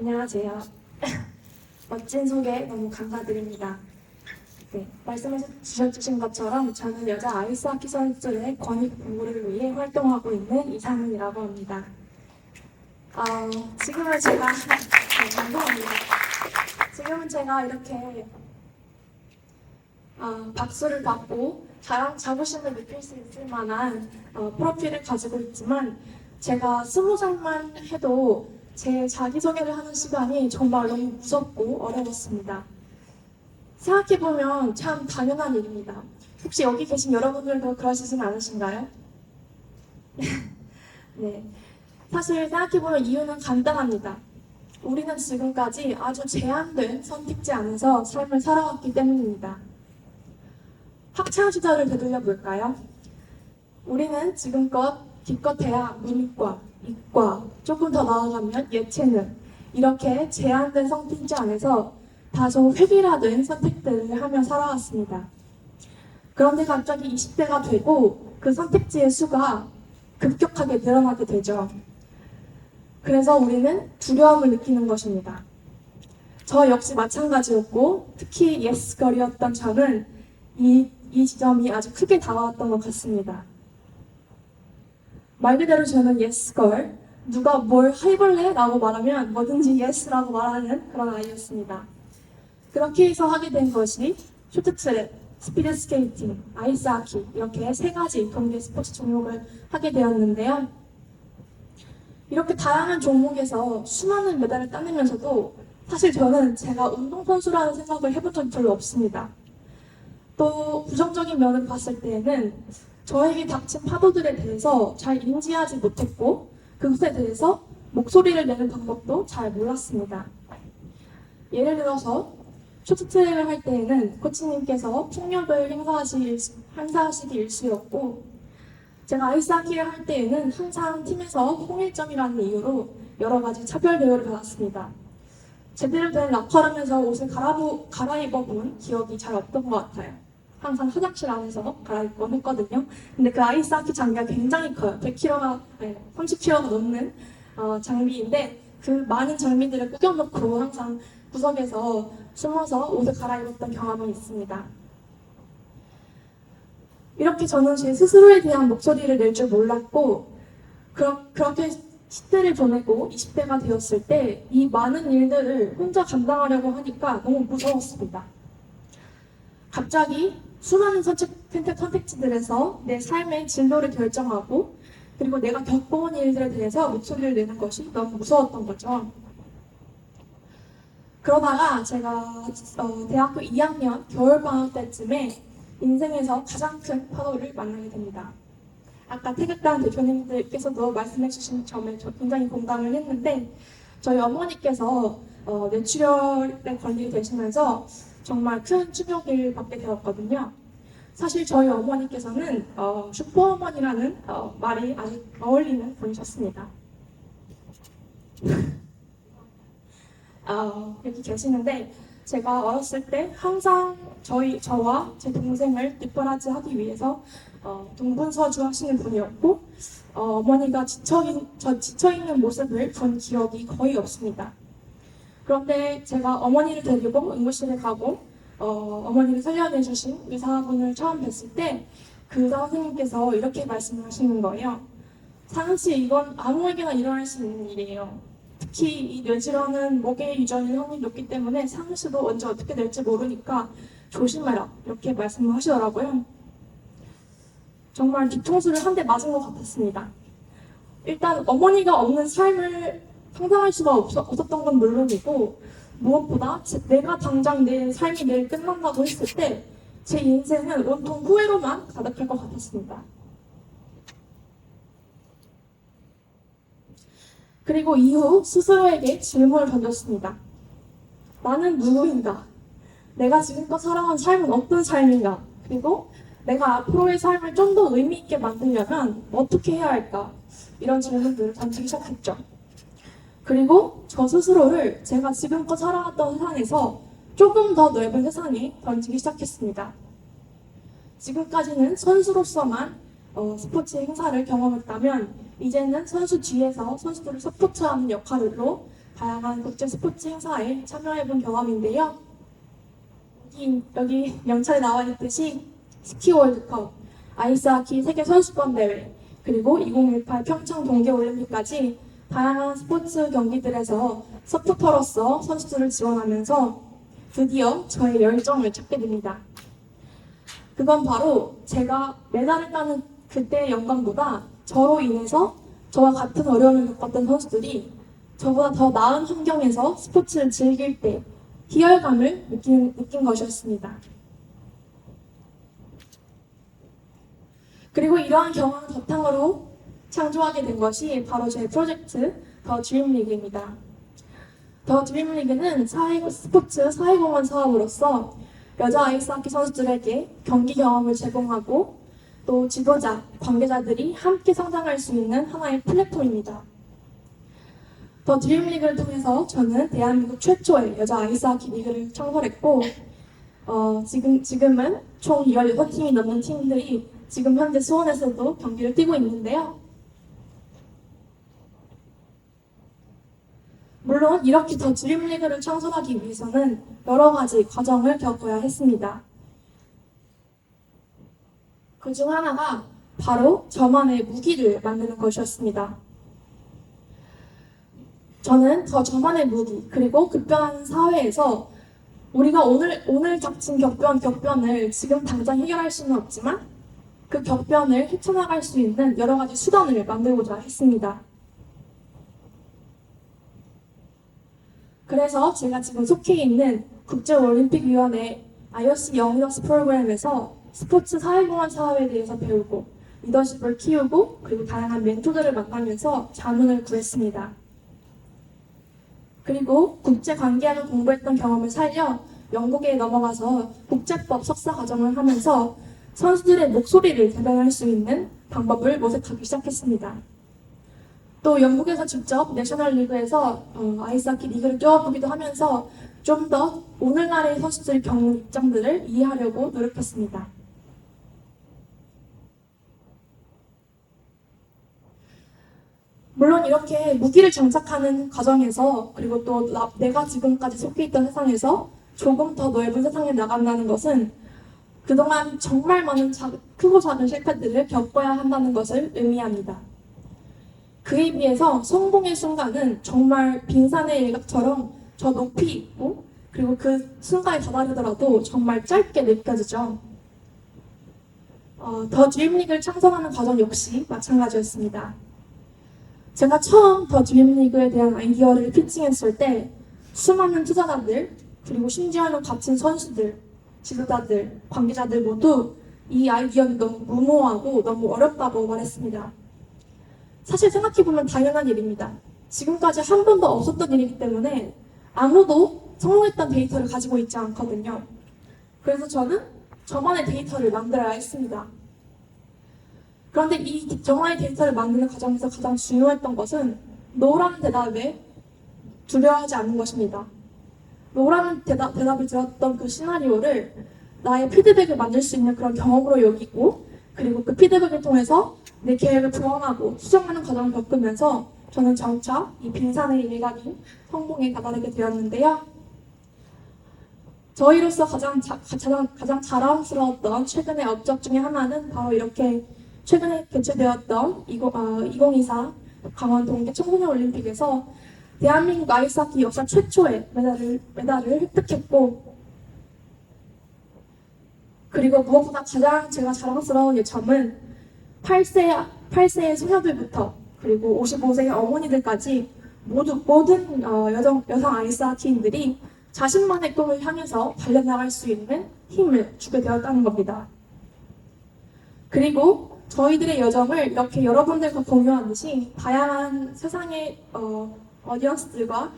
안녕하세요. 멋진 소개 너무 감사드립니다. 네, 말씀해 주신 것처럼 저는 여자 아이스하키 선수들의 권익 보호를 위해 활동하고 있는 이상은이라고 합니다. 지금은 제가 감사합니다. 지금은 제가 이렇게 박수를 받고 자부심을 느낄 수 있을 만한 프로필을 가지고 있지만 제가 20살만 해도 제 자기소개를 하는 시간이 정말 너무 무섭고 어려웠습니다. 생각해보면 참 당연한 일입니다. 혹시 여기 계신 여러분들도 그러시진 않으신가요? 네. 사실 생각해보면 이유는 간단합니다. 우리는 지금까지 아주 제한된 선택지 안에서 삶을 살아왔기 때문입니다. 학창시절을 되돌려 볼까요? 우리는 지금껏 기껏해야 문과, 이과, 조금 더 나아가면 예체능 이렇게 제한된 선택지 안에서 다소 획일화된 선택들을 하며 살아왔습니다. 그런데 갑자기 20대가 되고 그 선택지의 수가 급격하게 늘어나게 되죠. 그래서 우리는 두려움을 느끼는 것입니다. 저 역시 마찬가지였고 특히 예스걸이었던 저는 이 지점이 아주 크게 다가왔던 것 같습니다. 말 그대로 저는 예스걸, 누가 뭘 해볼래? 라고 말하면 뭐든지 예스라고 말하는 그런 아이였습니다. 그렇게 해서 하게 된 것이 쇼트트랙, 스피드스케이팅, 아이스하키 이렇게 3가지 동계 스포츠 종목을 하게 되었는데요. 이렇게 다양한 종목에서 수많은 메달을 따내면서도 사실 저는 제가 운동선수라는 생각을 해본 적이 별로 없습니다. 또 부정적인 면을 봤을 때에는 저에게 닥친 파도들에 대해서 잘 인지하지 못했고 그것에 대해서 목소리를 내는 방법도 잘 몰랐습니다. 예를 들어서 쇼트트랙을 할 때에는 코치님께서 폭력을 행사하시기 일쑤였고 제가 아이스하키를 할 때에는 항상 팀에서 홍일점이라는 이유로 여러 가지 차별 대우를 받았습니다. 제대로 된 락커라면서 옷을 갈아입어본 기억이 잘 없던 것 같아요. 항상 화장실 안에서 갈아입곤 했거든요. 근데 그 아이스하키 장비가 굉장히 커요. 30kg가 넘는 장비인데 그 많은 장비들을 구겨놓고 항상 구석에서 숨어서 옷을 갈아입었던 경험이 있습니다. 이렇게 저는 제 스스로에 대한 목소리를 낼 줄 몰랐고 그렇게 10대를 보내고 20대가 되었을 때 이 많은 일들을 혼자 감당하려고 하니까 너무 무서웠습니다. 갑자기 수많은 선택지들에서 내 삶의 진로를 결정하고 그리고 내가 겪어온 일들에 대해서 목소리를 내는 것이 너무 무서웠던 거죠. 그러다가 제가 대학교 2학년 겨울방학 때쯤에 인생에서 가장 큰 파도를 만나게 됩니다. 아까 태극단 대표님들께서도 말씀해 주신 점에 저 굉장히 공감을 했는데 저희 어머니께서 뇌출혈에 걸리게 되시면서 정말 큰 충격을 받게 되었거든요. 사실 저희 어머니께서는 슈퍼어머니라는 말이 아주 어울리는 분이셨습니다. 여기 계시는데 제가 어렸을 때 항상 저와 제 동생을 뒷바라지하기 위해서 동분서주 하시는 분이었고 어머니가 지쳐있는 모습을 본 기억이 거의 없습니다. 그런데 제가 어머니를 데리고 응급실에 가고 어머니를 살려내주신 의사분을 처음 뵀을 때 그 의사 선생님께서 이렇게 말씀하시는 거예요. 상은 씨, 이건 아무에게나 일어날 수 있는 일이에요. 특히 이 뇌질환은 목에 유전일 확률이 높기 때문에 상은 씨도 언제 어떻게 될지 모르니까 조심해라 이렇게 말씀을 하시더라고요. 정말 뒤통수를 한 대 맞은 것 같았습니다. 일단 어머니가 없는 삶을 상상할 수가 없었던 건 물론이고 무엇보다 내가 당장 내 삶이 내일 끝난다고 했을 때 제 인생은 온통 후회로만 가득할 것 같았습니다. 그리고 이후 스스로에게 질문을 던졌습니다. 나는 누구인가? 내가 지금껏 살아온 삶은 어떤 삶인가? 그리고 내가 앞으로의 삶을 좀 더 의미 있게 만들려면 어떻게 해야 할까? 이런 질문들을 던지기 시작했죠. 그리고 저 스스로를 제가 지금껏 살아왔던 세상에서 조금 더 넓은 세상에 던지기 시작했습니다. 지금까지는 선수로서만 스포츠 행사를 경험했다면 이제는 선수 뒤에서 선수들을 서포트하는 역할로 다양한 국제 스포츠 행사에 참여해본 경험인데요. 여기 명찰에 나와 있듯이 스키 월드컵, 아이스하키 세계 선수권 대회, 그리고 2018 평창 동계올림픽까지 다양한 스포츠 경기들에서 서포터로서 선수들을 지원하면서 드디어 저의 열정을 찾게 됩니다. 그건 바로 제가 메달을 따는 그때의 영광보다 저로 인해서 저와 같은 어려움을 겪었던 선수들이 저보다 더 나은 환경에서 스포츠를 즐길 때 희열감을 느낀 것이었습니다. 그리고 이러한 경험을 바탕으로 창조하게 된 것이 바로 제 프로젝트 더 드림리그입니다. 더 드림리그는 스포츠 사회공헌 사업으로서 여자 아이스하키 선수들에게 경기 경험을 제공하고 또 지도자, 관계자들이 함께 성장할 수 있는 하나의 플랫폼입니다. 더 드림리그를 통해서 저는 대한민국 최초의 여자 아이스하키 리그를 창설했고 지금은 총 16팀이 넘는 팀들이 지금 현재 수원에서도 경기를 뛰고 있는데요. 물론 이렇게 더 드림리그를 창설하기 위해서는 여러 가지 과정을 겪어야 했습니다. 그중 하나가 바로 저만의 무기를 만드는 것이었습니다. 저는 저만의 무기, 그리고 급변하는 사회에서 우리가 오늘 닥친 격변을 지금 당장 해결할 수는 없지만 그 격변을 헤쳐나갈 수 있는 여러 가지 수단을 만들고자 했습니다. 그래서 제가 지금 속해 있는 국제올림픽위원회 IOC 영리너스 프로그램에서 스포츠 사회공헌 사업에 대해서 배우고 리더십을 키우고 그리고 다양한 멘토들을 만나면서 자문을 구했습니다. 그리고 국제관계학을 공부했던 경험을 살려 영국에 넘어가서 국제법 석사 과정을 하면서 선수들의 목소리를 대변할 수 있는 방법을 모색하기 시작했습니다. 또 영국에서 직접 내셔널리그에서 아이스하키 리그를 뛰어보기도 하면서 좀 더 오늘날의 선수들이 겪는 입장들을 이해하려고 노력했습니다. 물론 이렇게 무기를 장착하는 과정에서 그리고 또 내가 지금까지 속해 있던 세상에서 조금 더 넓은 세상에 나간다는 것은 그동안 정말 많은 크고 작은 실패들을 겪어야 한다는 것을 의미합니다. 그에 비해서 성공의 순간은 정말 빙산의 일각처럼 저 높이 있고 그리고 그 순간에 다다르더라도 정말 짧게 느껴지죠. 더 드림리그를 창설하는 과정 역시 마찬가지였습니다. 제가 처음 더 드림리그에 대한 아이디어를 피칭했을 때 수많은 투자자들 그리고 심지어는 갇힌 선수들, 지도자들, 관계자들 모두 이 아이디어는 너무 무모하고 너무 어렵다고 말했습니다. 사실 생각해보면 당연한 일입니다. 지금까지 한 번도 없었던 일이기 때문에 아무도 성공했던 데이터를 가지고 있지 않거든요. 그래서 저는 저만의 데이터를 만들어야 했습니다. 그런데 이 저만의 데이터를 만드는 과정에서 가장 중요했던 것은 노라는 대답에 두려워하지 않는 것입니다. 노라는 대답을 들었던 그 시나리오를 나의 피드백을 만들 수 있는 그런 경험으로 여기고 그리고 그 피드백을 통해서 내 계획을 부원하고 수정하는 과정을 겪으면서 저는 점차 이 빙산의 일각인 성공에 다다르게 되었는데요. 저희로서 가장 자랑스러웠던 최근의 업적 중에 하나는 바로 이렇게 최근에 개최되었던 2024 강원 동계 청소년 올림픽에서 대한민국 아이스하키 역사 최초의 메달을 획득했고 그리고 무엇보다 가장 제가 자랑스러운 점은 8세의 소녀들부터 그리고 55세의 어머니들까지 모든 여성 아이스하키인들이 자신만의 꿈을 향해서 달려나갈 수 있는 힘을 주게 되었다는 겁니다. 그리고 저희들의 여정을 이렇게 여러분들과 공유하듯이 다양한 세상의 어디언스들과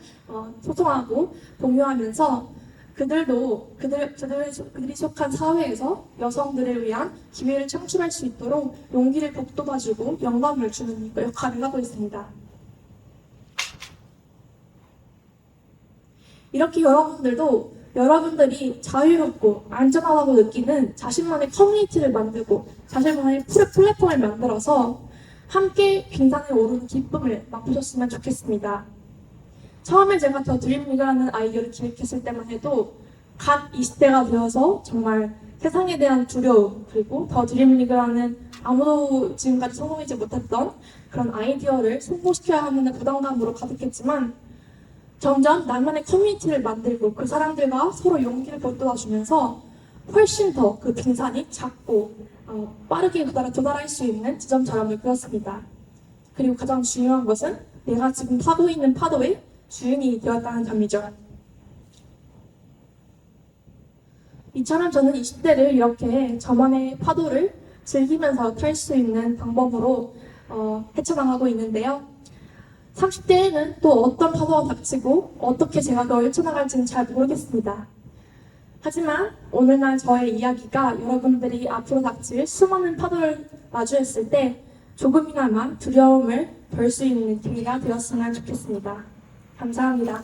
소통하고 공유하면서 그들이 속한 사회에서 여성들을 위한 기회를 창출할 수 있도록 용기를 북돋아주고 영감을 주는 역할을 하고 있습니다. 이렇게 여러분들이 자유롭고 안전하다고 느끼는 자신만의 커뮤니티를 만들고 자신만의 플랫폼을 만들어서 함께 빙산에 오르는 기쁨을 맛보셨으면 좋겠습니다. 처음에 제가 더 드림리그라는 아이디어를 기획했을 때만 해도 갓 20대가 되어서 정말 세상에 대한 두려움, 그리고 더 드림리그라는 아무도 지금까지 성공하지 못했던 그런 아이디어를 성공시켜야 하는 부담감으로 가득했지만, 점점 나만의 커뮤니티를 만들고 그 사람들과 서로 용기를 북돋아주면서 훨씬 더 그 빙산이 작고 빠르게 도달할 수 있는 지점처럼을 그렸습니다. 그리고 가장 중요한 것은 내가 지금 타고 있는 파도의 주인이 되었다는 점이죠. 이처럼 저는 20대를 이렇게 저만의 파도를 즐기면서 탈 수 있는 방법으로 헤쳐나가고 있는데요. 30대에는 또 어떤 파도가 닥치고 어떻게 제가 그걸 헤쳐나갈지는 잘 모르겠습니다. 하지만 오늘날 저의 이야기가 여러분들이 앞으로 닥칠 수많은 파도를 마주했을 때 조금이나마 두려움을 덜 수 있는 계기가 되었으면 좋겠습니다. 감사합니다.